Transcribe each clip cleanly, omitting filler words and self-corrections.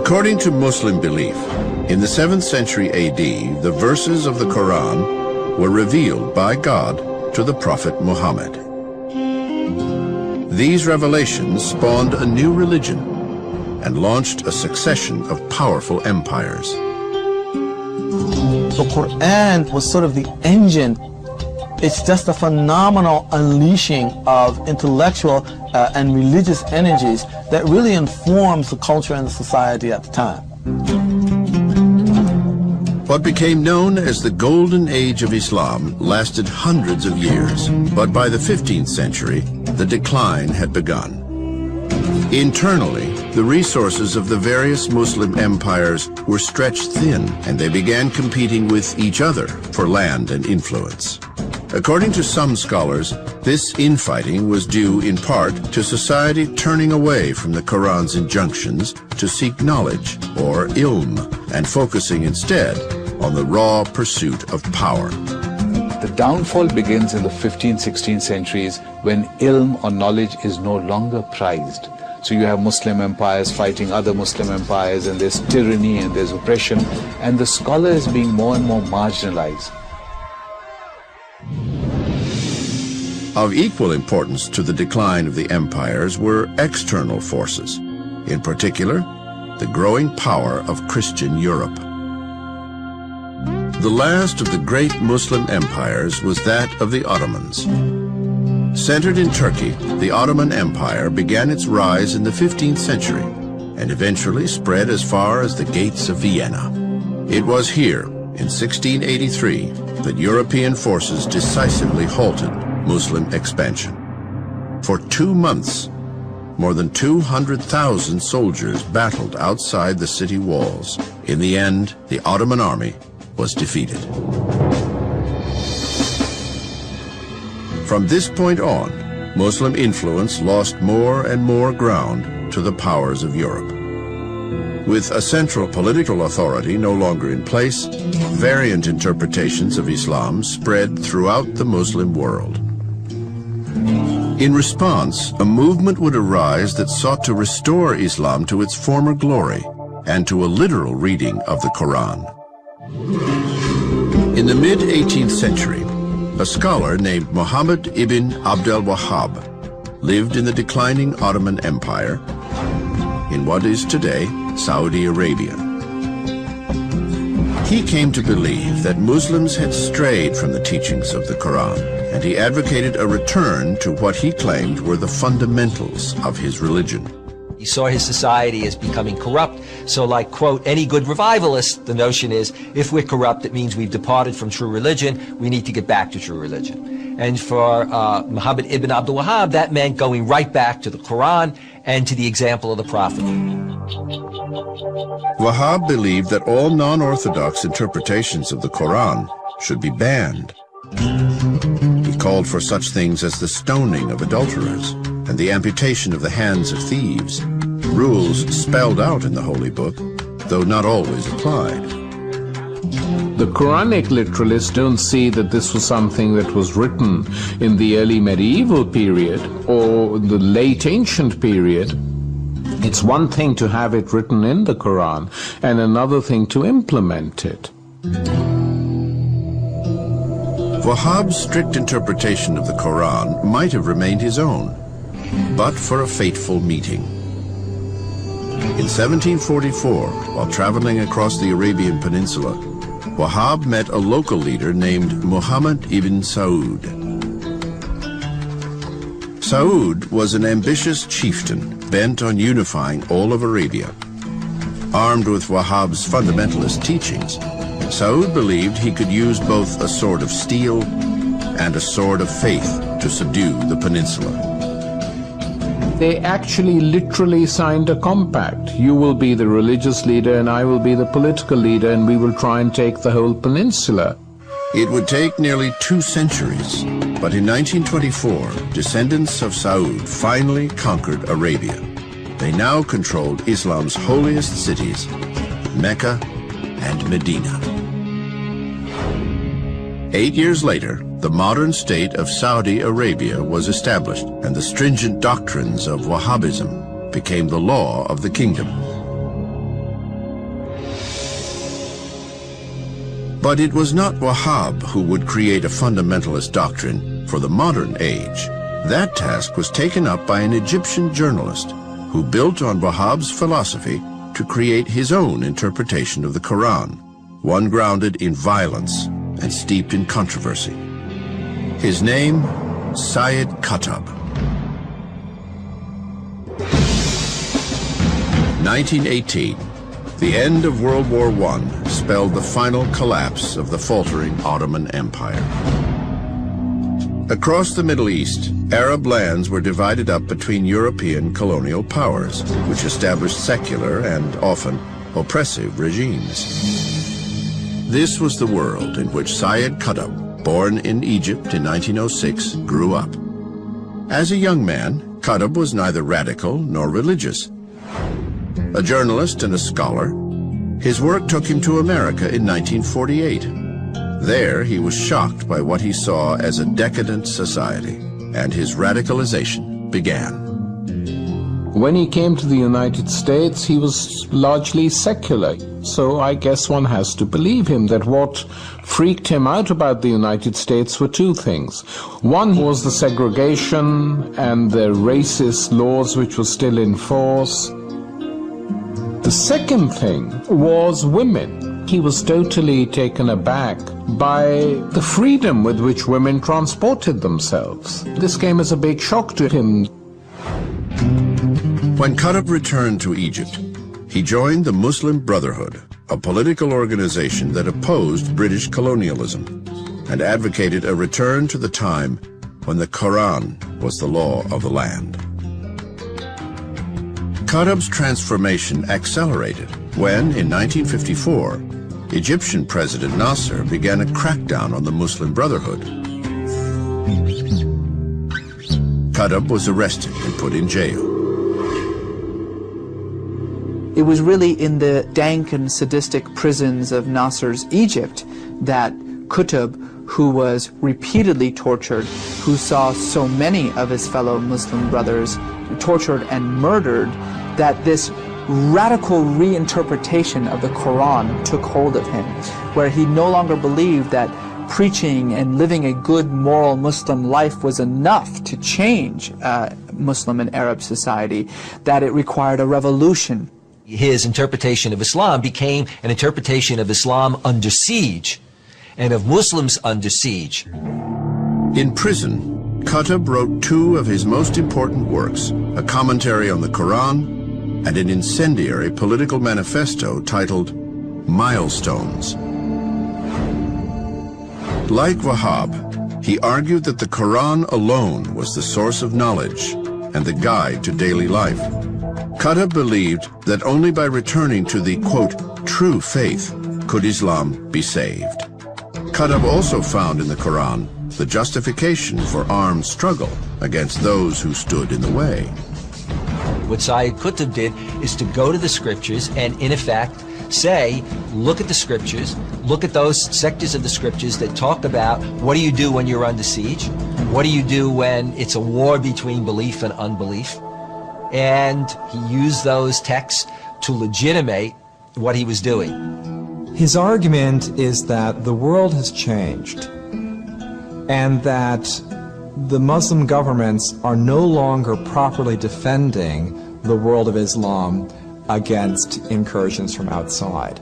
According to Muslim belief, in the 7th century AD, the verses of the Quran were revealed by God to the Prophet Muhammad. These revelations spawned a new religion and launched a succession of powerful empires. The Quran was sort of the engine. It's just a phenomenal unleashing of intellectual and religious energies that really informs the culture and the society at the time. What became known as the Golden Age of Islam lasted hundreds of years, but by the 15th century, the decline had begun. Internally, the resources of the various Muslim empires were stretched thin, and they began competing with each other for land and influence. According to some scholars, this infighting was due in part to society turning away from the Quran's injunctions to seek knowledge, or ilm, and focusing instead on the raw pursuit of power. The downfall begins in the 15th, 16th centuries when ilm or knowledge is no longer prized. So you have Muslim empires fighting other Muslim empires, and there's tyranny and there's oppression, and the scholar is being more and more marginalized. Of equal importance to the decline of the empires were external forces, in particular, the growing power of Christian Europe. The last of the great Muslim empires was that of the Ottomans. Centered in Turkey, the Ottoman Empire began its rise in the 15th century and eventually spread as far as the gates of Vienna. It was here, in 1683, that European forces decisively halted Muslim expansion. For 2 months, more than 200,000 soldiers battled outside the city walls. In the end, the Ottoman army was defeated. From this point on, Muslim influence lost more and more ground to the powers of Europe. With a central political authority no longer in place, variant interpretations of Islam spread throughout the Muslim world. In response, a movement would arise that sought to restore Islam to its former glory and to a literal reading of the Quran. In the mid-18th century, a scholar named Muhammad ibn Abdul Wahhab lived in the declining Ottoman Empire in what is today Saudi Arabia. He came to believe that Muslims had strayed from the teachings of the Quran, and he advocated a return to what he claimed were the fundamentals of his religion. He saw his society as becoming corrupt, so like, quote, any good revivalist, the notion is, if we're corrupt, it means we've departed from true religion, we need to get back to true religion. And for Muhammad ibn Abdul Wahhab, that meant going right back to the Quran and to the example of the Prophet. Wahhab believed that all non-orthodox interpretations of the Quran should be banned. He called for such things as the stoning of adulterers and the amputation of the hands of thieves, rules spelled out in the Holy Book, though not always applied. The Quranic literalists don't see that this was something that was written in the early medieval period or the late ancient period. It's one thing to have it written in the Quran and another thing to implement it. Wahhab's strict interpretation of the Quran might have remained his own, but for a fateful meeting. In 1744, while traveling across the Arabian Peninsula, Wahhab met a local leader named Muhammad ibn Saud. Saud was an ambitious chieftain bent on unifying all of Arabia. Armed with Wahhab's fundamentalist teachings, Saud believed he could use both a sword of steel and a sword of faith to subdue the peninsula. They actually literally signed a compact. You will be the religious leader and I will be the political leader, and we will try and take the whole peninsula. It would take nearly 2 centuries, but in 1924, descendants of Saud finally conquered Arabia. They now controlled Islam's holiest cities, Mecca and Medina. 8 years later, the modern state of Saudi Arabia was established, and the stringent doctrines of Wahhabism became the law of the kingdom. But it was not Wahhab who would create a fundamentalist doctrine for the modern age. That task was taken up by an Egyptian journalist who built on Wahhab's philosophy to create his own interpretation of the Quran, one grounded in violence and steeped in controversy. His name, Sayyid Qutb. 1918, the end of World War I spelled the final collapse of the faltering Ottoman Empire. Across the Middle East, Arab lands were divided up between European colonial powers, which established secular and often oppressive regimes. This was the world in which Sayyid Qutb, born in Egypt in 1906, grew up. As a young man, Qutb was neither radical nor religious. A journalist and a scholar, his work took him to America in 1948. There, he was shocked by what he saw as a decadent society, and his radicalization began. When he came to the United States, he was largely secular. So I guess one has to believe him that what freaked him out about the United States were two things. One was the segregation and the racist laws which were still in force. The second thing was women. He was totally taken aback by the freedom with which women transported themselves. This came as a big shock to him. When Qutb returned to Egypt, he joined the Muslim Brotherhood, a political organization that opposed British colonialism and advocated a return to the time when the Quran was the law of the land. Qutb's transformation accelerated when, in 1954, Egyptian President Nasser began a crackdown on the Muslim Brotherhood. Qutb was arrested and put in jail. It was really in the dank and sadistic prisons of Nasser's Egypt that Qutb, who was repeatedly tortured, who saw so many of his fellow Muslim brothers tortured and murdered, that this radical reinterpretation of the Quran took hold of him, where he no longer believed that preaching and living a good moral Muslim life was enough to change Muslim and Arab society, that it required a revolution. His interpretation of Islam became an interpretation of Islam under siege and of Muslims under siege. In prison, Qutb wrote two of his most important works, a commentary on the Quran and an incendiary political manifesto titled Milestones. Like Wahhab, he argued that the Quran alone was the source of knowledge and the guide to daily life. Qutb believed that only by returning to the, quote, true faith could Islam be saved. Qutb also found in the Quran the justification for armed struggle against those who stood in the way. What Sayyid Qutb did is to go to the scriptures and, in effect, say, look at the scriptures, look at those sectors of the scriptures that talk about what do you do when you're under siege, what do you do when it's a war between belief and unbelief, and he used those texts to legitimate what he was doing. His argument is that the world has changed and that the Muslim governments are no longer properly defending the world of Islam against incursions from outside.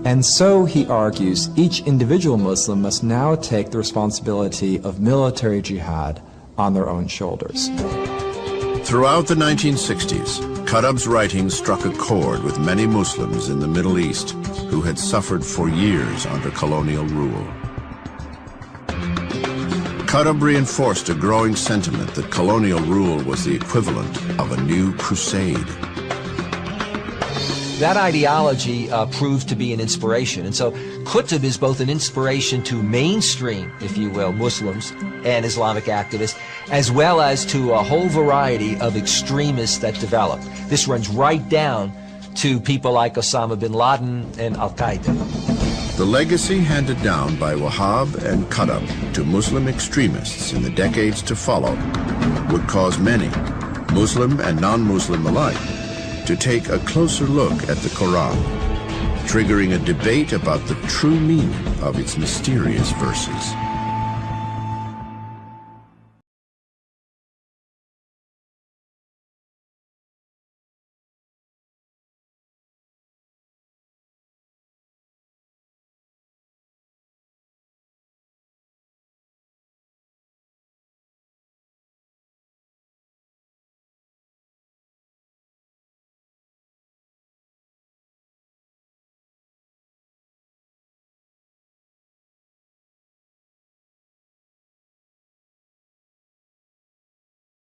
And so, he argues, each individual Muslim must now take the responsibility of military jihad on their own shoulders. Throughout the 1960s, Qutb's writings struck a chord with many Muslims in the Middle East who had suffered for years under colonial rule. Qutb reinforced a growing sentiment that colonial rule was the equivalent of a new crusade. That ideology proved to be an inspiration. And so Qutb is both an inspiration to mainstream, if you will, Muslims and Islamic activists, as well as to a whole variety of extremists that developed. This runs right down to people like Osama bin Laden and Al-Qaeda. The legacy handed down by Wahhab and Qutb to Muslim extremists in the decades to follow would cause many, Muslim and non-Muslim alike, to take a closer look at the Quran, triggering a debate about the true meaning of its mysterious verses.